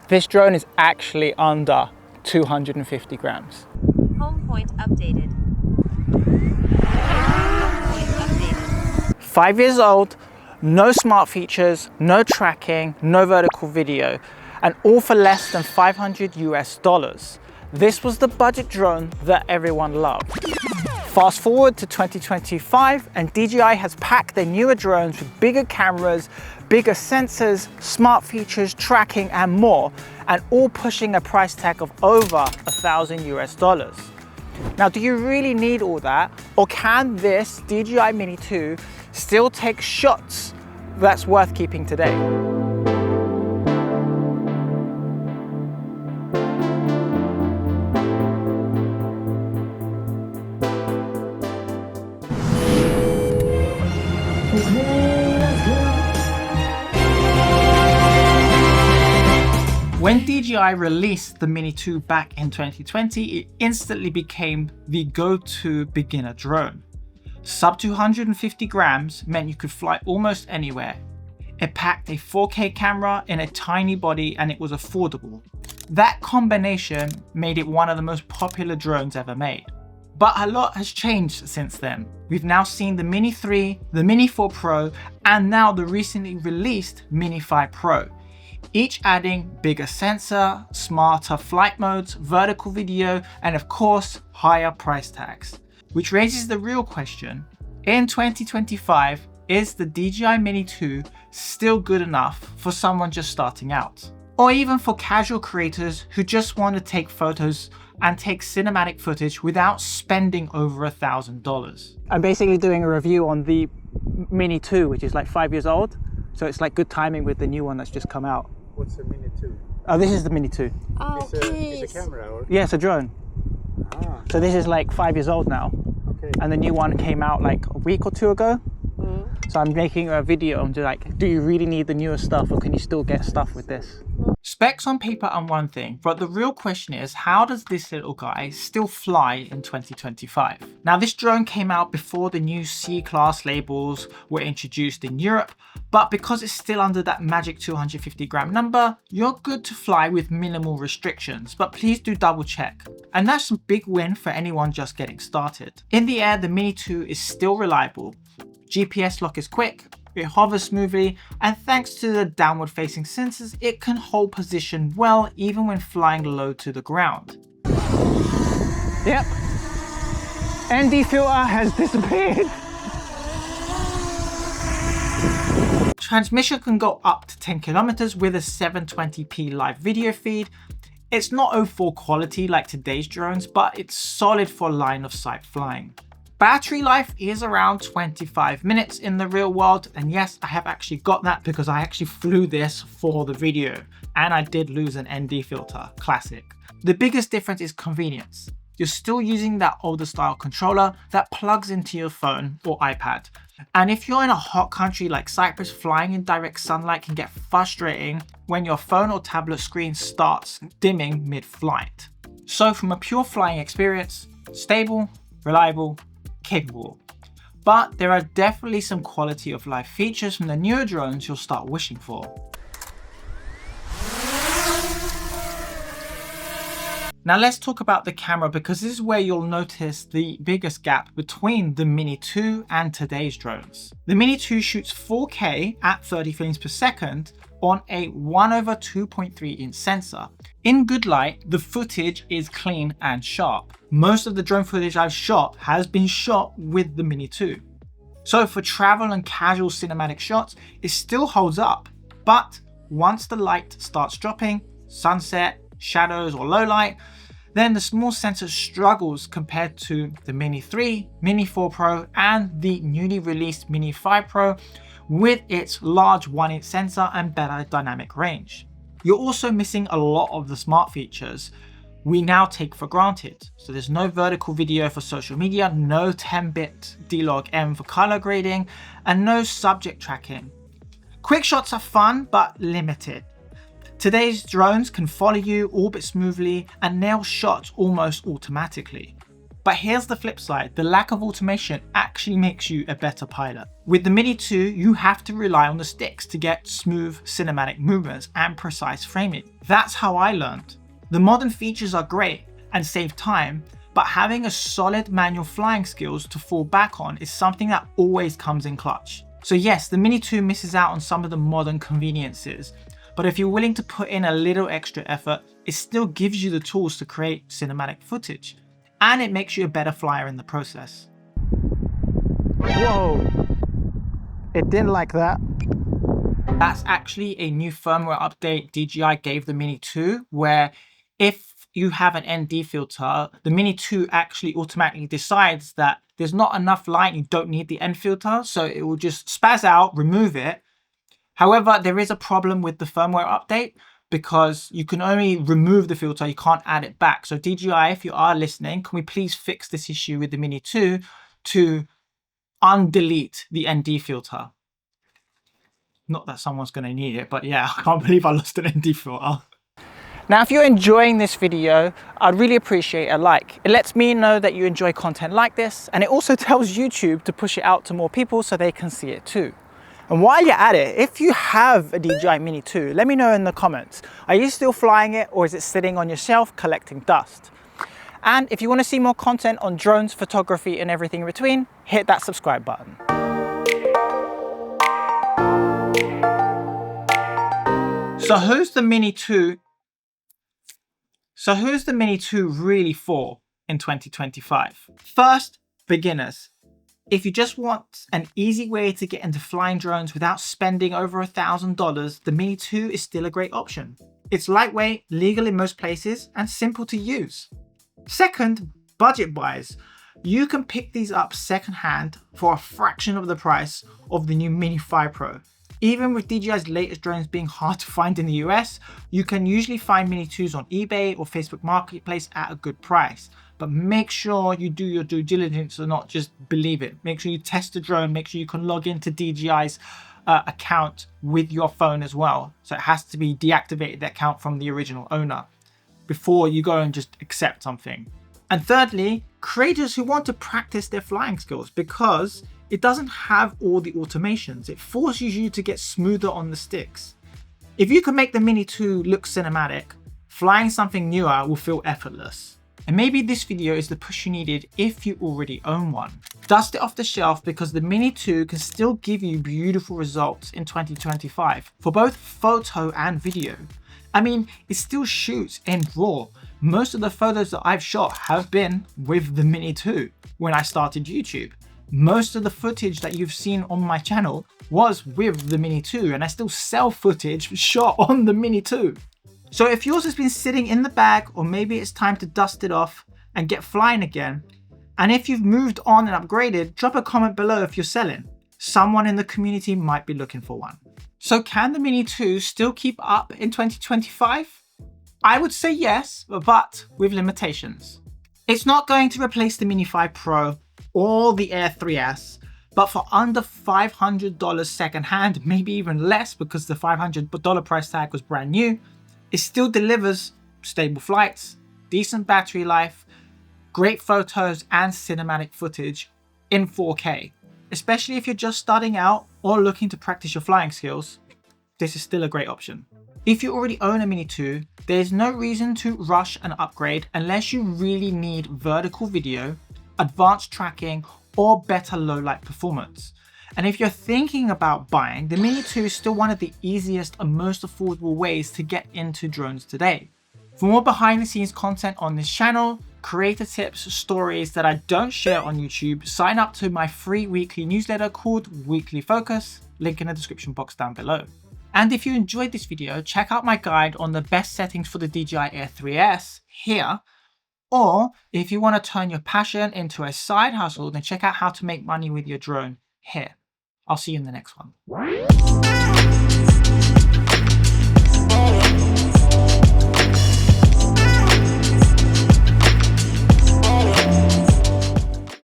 This drone is actually under 250 grams. Home point updated. Home point updated. 5 years old, no smart features, no tracking, no vertical video, and all for less than $500 US. This was the budget drone that everyone loved. Fast forward to 2025 and DJI has packed their newer drones with bigger cameras, bigger sensors, smart features, tracking and more, and all pushing a price tag of over $1,000 US. Now, do you really need all that? Or can this DJI Mini 2 still take shots that's worth keeping today? When DJI released the Mini 2 back in 2020, it instantly became the go-to beginner drone. Sub 250 grams meant you could fly almost anywhere. It packed a 4K camera in a tiny body and it was affordable. That combination made it one of the most popular drones ever made. But a lot has changed since then. We've now seen the Mini 3, the Mini 4 Pro, and now the recently released Mini 5 Pro. Each adding bigger sensor, smarter flight modes, vertical video, and of course, higher price tags. Which raises the real question, in 2025, is the DJI Mini 2 still good enough for someone just starting out? Or even for casual creators who just want to take photos and take cinematic footage without spending over $1,000. I'm basically doing a review on the Mini 2, which is like 5 years old. So it's like good timing with the new one that's just come out. What's the Mini 2? Oh, this is the Mini 2. Oh, it's a camera or? Yeah, it's a drone. Ah. So this is like 5 years old now. Okay. And the new one came out like a week or two ago. So I'm making a video on like, do you really need the newer stuff or can you still get stuff with this? Specs on paper are one thing, but the real question is, how does this little guy still fly in 2025? Now, this drone came out before the new C-class labels were introduced in Europe, but because it's still under that magic 250 gram number, you're good to fly with minimal restrictions, but please do double check. And that's a big win for anyone just getting started. In the air, the Mini 2 is still reliable. GPS lock is quick, it hovers smoothly, and thanks to the downward facing sensors, it can hold position well even when flying low to the ground. Yep, ND filter has disappeared. Transmission can go up to 10 kilometers with a 720p live video feed. It's not O4 quality like today's drones, but it's solid for line of sight flying. Battery life is around 25 minutes in the real world, and yes, I have actually got that because I actually flew this for the video, and I did lose an ND filter, classic. The biggest difference is convenience. You're still using that older style controller that plugs into your phone or iPad. And if you're in a hot country like Cyprus, flying in direct sunlight can get frustrating when your phone or tablet screen starts dimming mid-flight. So from a pure flying experience, stable, reliable, capable. But there are definitely some quality of life features from the newer drones you'll start wishing for. Now let's talk about the camera, because this is where you'll notice the biggest gap between the Mini 2 and today's drones. The Mini 2 shoots 4K at 30 frames per second on a 1/2.3 inch sensor. In good light, the footage is clean and sharp. Most of the drone footage I've shot has been shot with the Mini 2. So for travel and casual cinematic shots, it still holds up. But once the light starts dropping, sunset, shadows or low light, then the small sensor struggles compared to the Mini 3, Mini 4 Pro and the newly released Mini 5 Pro with its large 1-inch sensor and better dynamic range. You're also missing a lot of the smart features we now take for granted. So there's no vertical video for social media, no 10-bit D-Log-M for color grading, and no subject tracking. Quick shots are fun, but limited. Today's drones can follow you, orbit smoothly, and nail shots almost automatically. But here's the flip side, the lack of automation actually makes you a better pilot. With the Mini 2, you have to rely on the sticks to get smooth cinematic movements and precise framing. That's how I learned. The modern features are great and save time, but having a solid manual flying skills to fall back on is something that always comes in clutch. So yes, the Mini 2 misses out on some of the modern conveniences, but if you're willing to put in a little extra effort, it still gives you the tools to create cinematic footage. And it makes you a better flyer in the process. Whoa, it didn't like that. That's actually a new firmware update DJI gave the Mini 2, where if you have an ND filter, the Mini 2 actually automatically decides that there's not enough light, you don't need the end filter, so it will just spaz out, remove it. However, there is a problem with the firmware update, because you can only remove the filter, you can't add it back. So DJI, if you are listening, can we please fix this issue with the Mini 2 to undelete the ND filter? Not that someone's going to need it, but yeah, I can't believe I lost an ND filter. Now, if you're enjoying this video, I'd really appreciate a like. It lets me know that you enjoy content like this, and it also tells YouTube to push it out to more people so they can see it too. And while you're at it, if you have a DJI Mini 2, let me know in the comments. Are you still flying it, or is it sitting on your shelf collecting dust? And if you want to see more content on drones, photography, and everything in between, hit that subscribe button. So who's the Mini 2? So who's the Mini 2 really for in 2025? First, beginners. If you just want an easy way to get into flying drones without spending over $1,000, the Mini 2 is still a great option. It's lightweight, legal in most places, and simple to use. Second, budget-wise. You can pick these up secondhand for a fraction of the price of the new Mini 5 Pro. Even with DJI's latest drones being hard to find in the US, you can usually find Mini 2s on eBay or Facebook Marketplace at a good price. But make sure you do your due diligence and not just believe it. Make sure you test the drone, make sure you can log into DJI's account with your phone as well. So it has to be deactivated, the account from the original owner, before you go and just accept something. And thirdly, creators who want to practice their flying skills, because it doesn't have all the automations. It forces you to get smoother on the sticks. If you can make the Mini 2 look cinematic, flying something newer will feel effortless. And maybe this video is the push you needed if you already own one. Dust it off the shelf, because the Mini 2 can still give you beautiful results in 2025 for both photo and video. I mean, it still shoots in RAW. Most of the photos that I've shot have been with the Mini 2 when I started YouTube. Most of the footage that you've seen on my channel was with the Mini 2, and I still sell footage shot on the Mini 2. So if yours has been sitting in the bag, or maybe it's time to dust it off and get flying again, and if you've moved on and upgraded, drop a comment below if you're selling. Someone in the community might be looking for one. So can the Mini 2 still keep up in 2025? I would say yes, but with limitations. It's not going to replace the Mini 5 Pro or the Air 3S, but for under $500 secondhand, maybe even less because the $500 price tag was brand new, it still delivers stable flights, decent battery life, great photos and cinematic footage in 4K. Especially if you're just starting out or looking to practice your flying skills, this is still a great option. If you already own a Mini 2, there's no reason to rush an upgrade unless you really need vertical video, advanced tracking, or better low light performance. And if you're thinking about buying, the Mini 2 is still one of the easiest and most affordable ways to get into drones today. For more behind the scenes content on this channel, creator tips, stories that I don't share on YouTube, sign up to my free weekly newsletter called Weekly Focus, link in the description box down below. And if you enjoyed this video, check out my guide on the best settings for the DJI Air 3S here. Or if you want to turn your passion into a side hustle, then check out how to make money with your drone here. I'll see you in the next one.